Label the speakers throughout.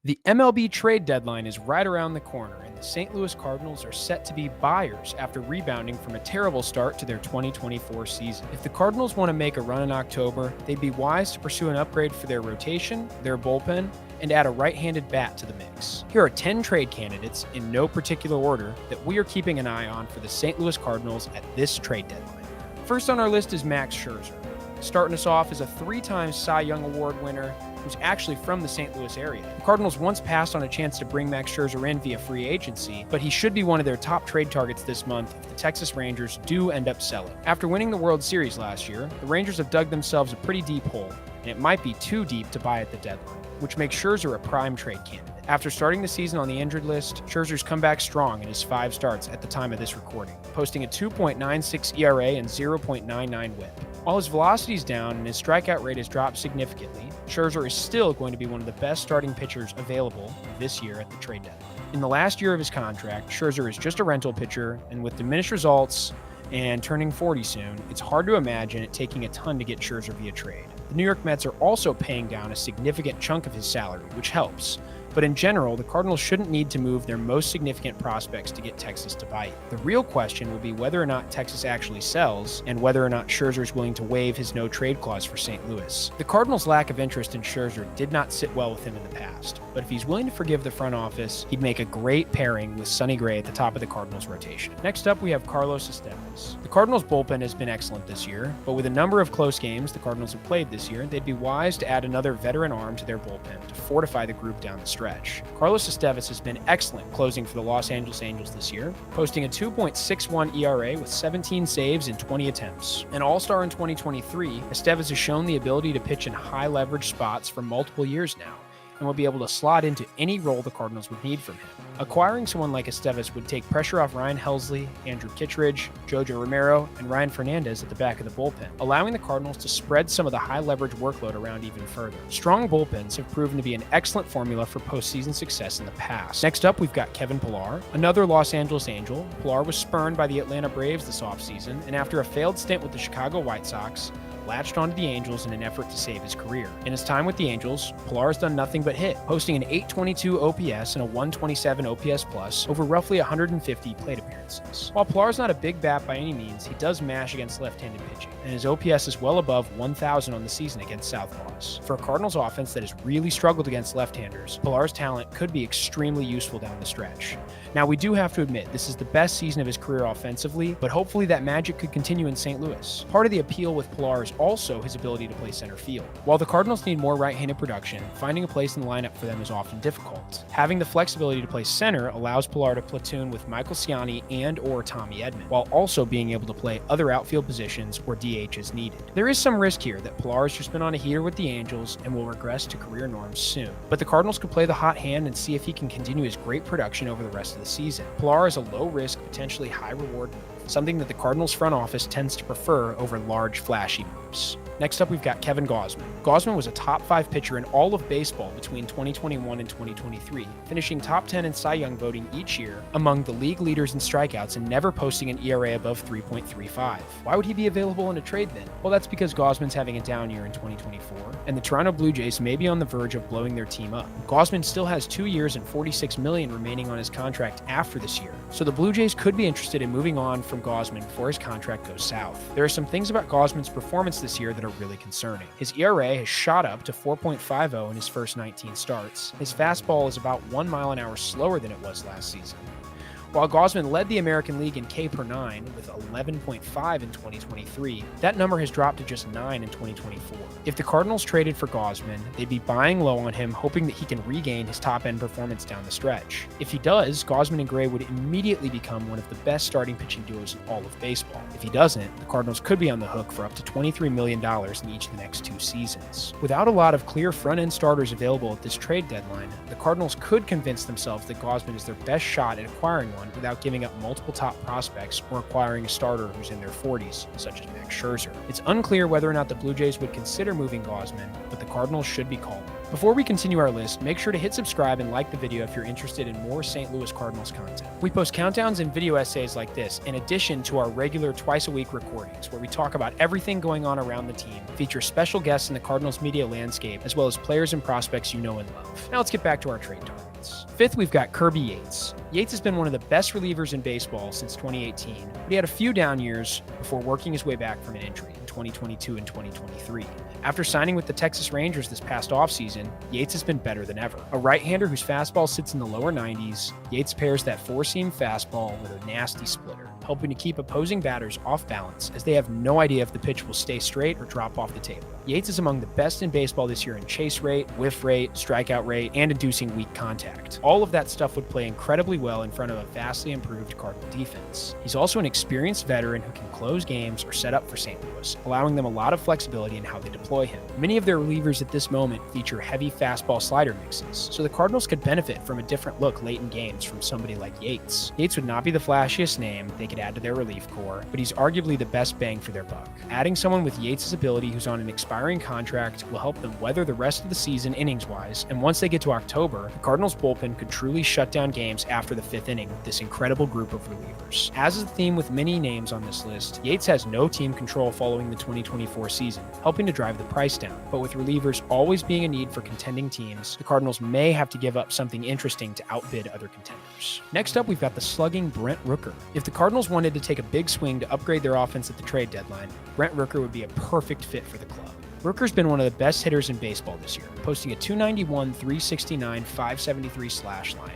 Speaker 1: The MLB trade deadline is right around the corner, and the St. Louis Cardinals are set to be buyers after rebounding from a terrible start to their 2024 season. If the Cardinals want to make a run in October, they'd be wise to pursue an upgrade for their rotation, their bullpen, and add a right-handed bat to the mix. Here are 10 trade candidates, in no particular order, that we are keeping an eye on for the St. Louis Cardinals at this trade deadline. First on our list is Max Scherzer. Starting us off is a 3-time Cy Young Award winner who's actually from the St. Louis area. The Cardinals once passed on a chance to bring Max Scherzer in via free agency, but he should be one of their top trade targets this month if the Texas Rangers do end up selling. After winning the World Series last year, the Rangers have dug themselves a pretty deep hole, and it might be too deep to buy at the deadline, which makes Scherzer a prime trade candidate. After starting the season on the injured list, Scherzer's come back strong in his 5 starts at the time of this recording, posting a 2.96 ERA and 0.99 WHIP. While his velocity is down and his strikeout rate has dropped significantly, Scherzer is still going to be one of the best starting pitchers available this year at the trade deadline. In the last year of his contract, Scherzer is just a rental pitcher, and with diminished results and turning 40 soon, it's hard to imagine it taking a ton to get Scherzer via trade. The New York Mets are also paying down a significant chunk of his salary, which helps. But in general, the Cardinals shouldn't need to move their most significant prospects to get Texas to bite. The real question will be whether or not Texas actually sells, and whether or not Scherzer is willing to waive his no-trade clause for St. Louis. The Cardinals' lack of interest in Scherzer did not sit well with him in the past, but if he's willing to forgive the front office, he'd make a great pairing with Sonny Gray at the top of the Cardinals' rotation. Next up, we have Carlos Estévez. The Cardinals' bullpen has been excellent this year, but with a number of close games the Cardinals have played this year, they'd be wise to add another veteran arm to their bullpen to fortify the group down the stretch. Carlos Estévez has been excellent closing for the Los Angeles Angels this year, posting a 2.61 ERA with 17 saves in 20 attempts. An all-star in 2023, Estévez has shown the ability to pitch in high-leverage spots for multiple years now, and will be able to slot into any role the Cardinals would need from him. Acquiring someone like Estévez would take pressure off Ryan Helsley, Andrew Kittredge, Jojo Romero, and Ryan Fernandez at the back of the bullpen, allowing the Cardinals to spread some of the high-leverage workload around even further. Strong bullpens have proven to be an excellent formula for postseason success in the past. Next up, we've got Kevin Pillar, another Los Angeles Angel. Pillar was spurned by the Atlanta Braves this offseason, and after a failed stint with the Chicago White Sox, latched onto the Angels in an effort to save his career. In his time with the Angels, Pillar has done nothing but hit, posting an 822 OPS and a 127 OPS plus over roughly 150 plate appearances. While Pillar is not a big bat by any means, he does mash against left-handed pitching, and his OPS is well above 1,000 on the season against southpaws. For a Cardinals offense that has really struggled against left-handers, Pillar's talent could be extremely useful down the stretch. Now, we do have to admit, this is the best season of his career offensively, but hopefully that magic could continue in St. Louis. Part of the appeal with Pillar is also his ability to play center field. While the Cardinals need more right-handed production, finding a place in the lineup for them is often difficult. Having the flexibility to play center allows Pillar to platoon with Michael Ciani and or Tommy Edman, while also being able to play other outfield positions where DH is needed. There is some risk here that Pillar has just been on a heater with the Angels and will regress to career norms soon. But the Cardinals could play the hot hand and see if he can continue his great production over the rest of the season. Pillar is a low-risk, potentially high-reward move, something that the Cardinals front office tends to prefer over large, flashy moves. Next up, we've got Kevin Gausman. Gausman was a top 5 pitcher in all of baseball between 2021 and 2023, finishing top 10 in Cy Young voting each year, among the league leaders in strikeouts and never posting an ERA above 3.35. Why would he be available in a trade then? Well, that's because Gausman's having a down year in 2024, and the Toronto Blue Jays may be on the verge of blowing their team up. Gausman still has 2 years and $46 million remaining on his contract after this year, so the Blue Jays could be interested in moving on from Gausman before his contract goes south. There are some things about Gausman's performance this year that are really concerning. His ERA has shot up to 4.50 in his first 19 starts. His fastball is about 1 mile an hour slower than it was last season. While Gausman led the American League in K per 9 with 11.5 in 2023, that number has dropped to just 9 in 2024. If the Cardinals traded for Gausman, they'd be buying low on him, hoping that he can regain his top-end performance down the stretch. If he does, Gausman and Gray would immediately become one of the best starting pitching duos in all of baseball. If he doesn't, the Cardinals could be on the hook for up to $23 million in each of the next 2 seasons. Without a lot of clear front-end starters available at this trade deadline, the Cardinals could convince themselves that Gausman is their best shot at acquiring one without giving up multiple top prospects or acquiring a starter who's in their 40s, such as Max Scherzer. It's unclear whether or not the Blue Jays would consider moving Gausman, but the Cardinals should be calling. Before we continue our list, make sure to hit subscribe and like the video if you're interested in more St. Louis Cardinals content. We post countdowns and video essays like this, in addition to our regular twice-a-week recordings, where we talk about everything going on around the team, feature special guests in the Cardinals media landscape, as well as players and prospects you know and love. Now let's get back to our trade targets. Fifth, we've got Kirby Yates. Yates has been one of the best relievers in baseball since 2018, but he had a few down years before working his way back from an injury in 2022 and 2023. After signing with the Texas Rangers this past offseason, Yates has been better than ever. A right-hander whose fastball sits in the lower 90s, Yates pairs that four-seam fastball with a nasty splitter, helping to keep opposing batters off balance as they have no idea if the pitch will stay straight or drop off the table. Yates is among the best in baseball this year in chase rate, whiff rate, strikeout rate, and inducing weak contact. All of that stuff would play incredibly well in front of a vastly improved Cardinal defense. He's also an experienced veteran who can close games or set up for St. Louis, allowing them a lot of flexibility in how they deploy him. Many of their relievers at this moment feature heavy fastball slider mixes, so the Cardinals could benefit from a different look late in games from somebody like Yates. Yates would not be the flashiest name they could add to their relief corps, but he's arguably the best bang for their buck. Adding someone with Yates' ability who's on an expiring contract will help them weather the rest of the season innings-wise, and once they get to October, the Cardinals bullpen could truly shut down games after the fifth inning with this incredible group of relievers. As is the theme with many names on this list, Yates has no team control following the 2024 season, helping to drive the price down. But with relievers always being a need for contending teams, the Cardinals may have to give up something interesting to outbid other contenders. Next up, we've got the slugging Brent Rooker. If the Cardinals wanted to take a big swing to upgrade their offense at the trade deadline, Brent Rooker would be a perfect fit for the club. Rooker's been one of the best hitters in baseball this year, posting a .291, .369, .573 slash line,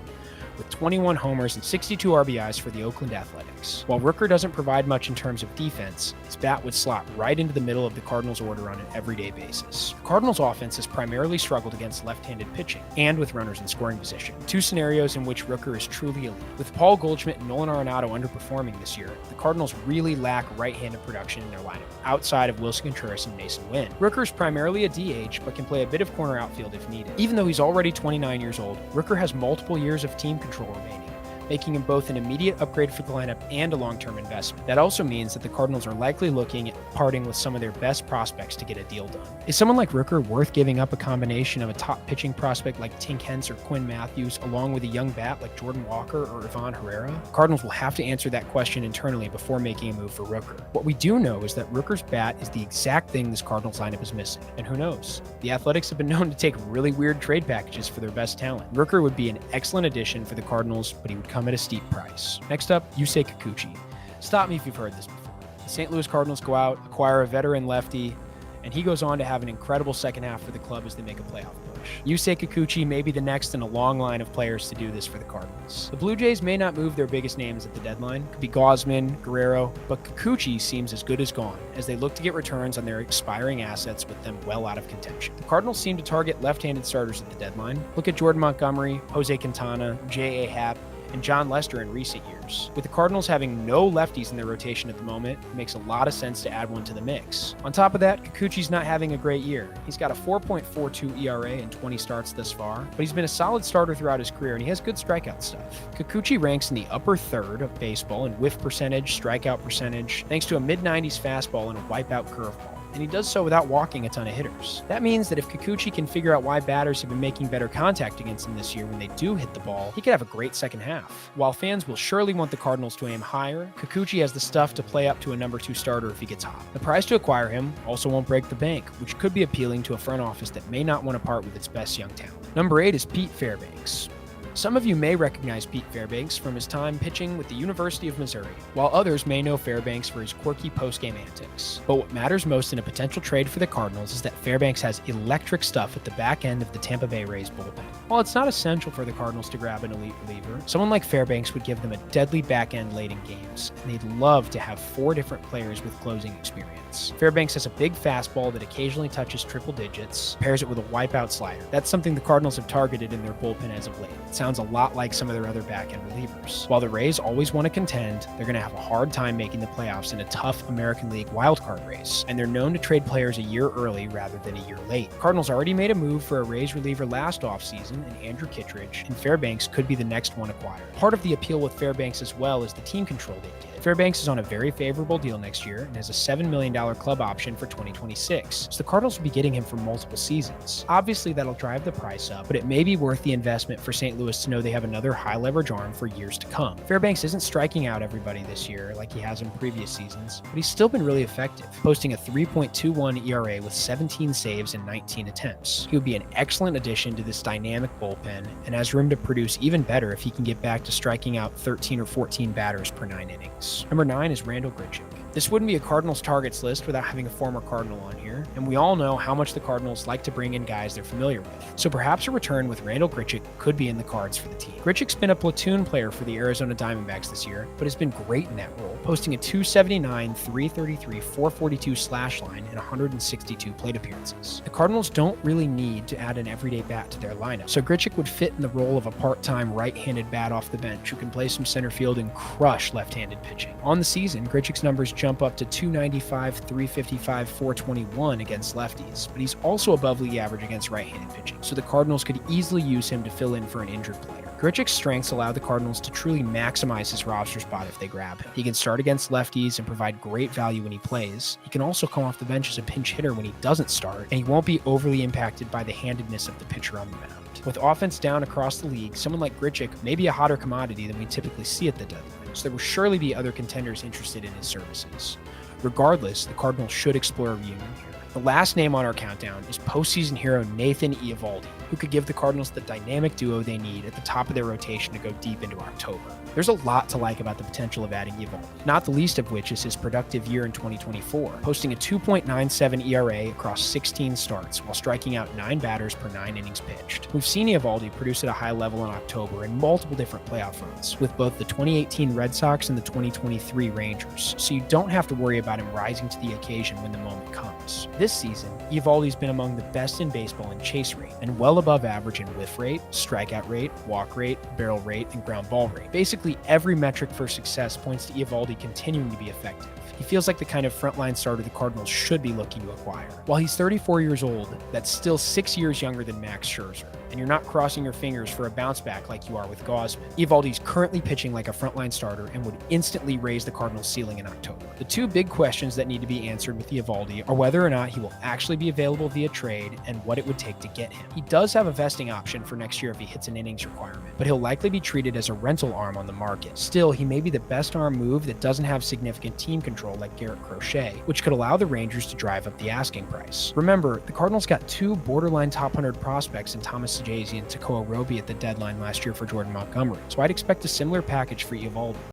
Speaker 1: with 21 homers and 62 RBIs for the Oakland Athletics. While Rooker doesn't provide much in terms of defense, his bat would slot right into the middle of the Cardinals' order on an everyday basis. The Cardinals' offense has primarily struggled against left-handed pitching and with runners in scoring position, two scenarios in which Rooker is truly elite. With Paul Goldschmidt and Nolan Arenado underperforming this year, the Cardinals really lack right-handed production in their lineup, outside of Wilson Contreras and Mason Wynn. Rooker is primarily a DH, but can play a bit of corner outfield if needed. Even though he's already 29 years old, Rooker has multiple years of team control remaining, making him both an immediate upgrade for the lineup and a long-term investment. That also means that the Cardinals are likely looking at parting with some of their best prospects to get a deal done. Is someone like Rooker worth giving up a combination of a top pitching prospect like Tink Hence or Quinn Matthews, along with a young bat like Jordan Walker or Ivan Herrera? Cardinals will have to answer that question internally before making a move for Rooker. What we do know is that Rooker's bat is the exact thing this Cardinals lineup is missing, and who knows? The Athletics have been known to take really weird trade packages for their best talent. Rooker would be an excellent addition for the Cardinals, but he would come at a steep price. Next up, Yusei Kikuchi. Stop me if you've heard this before. The St. Louis Cardinals go out, acquire a veteran lefty, and he goes on to have an incredible second half for the club as they make a playoff push. Yusei Kikuchi may be the next in a long line of players to do this for the Cardinals. The Blue Jays may not move their biggest names at the deadline. Could be Gausman, Guerrero, but Kikuchi seems as good as gone as they look to get returns on their expiring assets with them well out of contention. The Cardinals seem to target left-handed starters at the deadline. Look at Jordan Montgomery, Jose Quintana, J.A. Happ, and John Lester in recent years. With the Cardinals having no lefties in their rotation at the moment, it makes a lot of sense to add one to the mix. On top of that, Kikuchi's not having a great year. He's got a 4.42 ERA in 20 starts thus far, but he's been a solid starter throughout his career and he has good strikeout stuff. Kikuchi ranks in the upper third of baseball in whiff percentage, strikeout percentage, thanks to a mid-90s fastball and a wipeout curveball, and he does so without walking a ton of hitters. That means that if Kikuchi can figure out why batters have been making better contact against him this year when they do hit the ball, he could have a great second half. While fans will surely want the Cardinals to aim higher, Kikuchi has the stuff to play up to a number 2 starter if he gets hot. The price to acquire him also won't break the bank, which could be appealing to a front office that may not want to part with its best young talent. Number 8 is Pete Fairbanks. Some of you may recognize Pete Fairbanks from his time pitching with the University of Missouri, while others may know Fairbanks for his quirky post-game antics. But what matters most in a potential trade for the Cardinals is that Fairbanks has electric stuff at the back end of the Tampa Bay Rays bullpen. While it's not essential for the Cardinals to grab an elite reliever, someone like Fairbanks would give them a deadly back end late in games, and they'd love to have 4 different players with closing experience. Fairbanks has a big fastball that occasionally touches triple digits, pairs it with a wipeout slider. That's something the Cardinals have targeted in their bullpen as of late. It sounds a lot like some of their other back-end relievers. While the Rays always want to contend, they're going to have a hard time making the playoffs in a tough American League wildcard race, and they're known to trade players a year early rather than a year late. Cardinals already made a move for a Rays reliever last offseason in Andrew Kittredge, and Fairbanks could be the next one acquired. Part of the appeal with Fairbanks as well is the team control they get. Fairbanks is on a very favorable deal next year and has a $7 million club option for 2026, so the Cardinals will be getting him for multiple seasons. Obviously, that'll drive the price up, but it may be worth the investment for St. Louis to know they have another high-leverage arm for years to come. Fairbanks isn't striking out everybody this year like he has in previous seasons, but he's still been really effective, posting a 3.21 ERA with 17 saves and 19 attempts. He would be an excellent addition to this dynamic bullpen and has room to produce even better if he can get back to striking out 13 or 14 batters per 9 innings. Number 9 is Randall Grichuk. This wouldn't be a Cardinals targets list without having a former Cardinal on here, and we all know how much the Cardinals like to bring in guys they're familiar with. So perhaps a return with Randall Grichuk could be in the cards for the team. Grichuk's been a platoon player for the Arizona Diamondbacks this year, but has been great in that role, posting a 279, 333, 442 slash line in 162 plate appearances. The Cardinals don't really need to add an everyday bat to their lineup, so Grichuk would fit in the role of a part-time right-handed bat off the bench who can play some center field and crush left-handed pitching. On the season, Grichuk's numbers jump up to 295, 355, 421 against lefties, but he's also above league average against right-handed pitching, so the Cardinals could easily use him to fill in for an injured player. Grichuk's strengths allow the Cardinals to truly maximize his roster spot if they grab him. He can start against lefties and provide great value when he plays. He can also come off the bench as a pinch hitter when he doesn't start, and he won't be overly impacted by the handedness of the pitcher on the mound. With offense down across the league, someone like Grichuk may be a hotter commodity than we typically see at the deadline, so there will surely be other contenders interested in his services. Regardless, the Cardinals should explore a reunion here. The last name on our countdown is postseason hero Nathan Eovaldi, who could give the Cardinals the dynamic duo they need at the top of their rotation to go deep into October. There's a lot to like about the potential of adding Eovaldi, not the least of which is his productive year in 2024, posting a 2.97 ERA across 16 starts while striking out 9 batters per 9 innings pitched. We've seen Eovaldi produce at a high level in October in multiple different playoff runs, with both the 2018 Red Sox and the 2023 Rangers, so you don't have to worry about him rising to the occasion when the moment comes. This season, Eovaldi's been among the best in baseball in chase rate, and well above average in whiff rate, strikeout rate, walk rate, barrel rate, and ground ball rate. Basically, every metric for success points to Eovaldi continuing to be effective. He feels like the kind of frontline starter the Cardinals should be looking to acquire. While he's 34 years old, that's still 6 years younger than Max Scherzer, and you're not crossing your fingers for a bounce back like you are with Gausman. Eovaldi's currently pitching like a frontline starter and would instantly raise the Cardinals' ceiling in October. The two big questions that need to be answered with Eovaldi are whether or not he will actually be available via trade and what it would take to get him. He does have a vesting option for next year if he hits an innings requirement, but he'll likely be treated as a rental arm on the market. Still, he may be the best arm move that doesn't have significant team control like Garrett Crochet, which could allow the Rangers to drive up the asking price. Remember, the Cardinals got 2 borderline top 100 prospects in Thomas Saggese and Tekoa Roby at the deadline last year for Jordan Montgomery, so I'd expect a similar package for Eovaldi.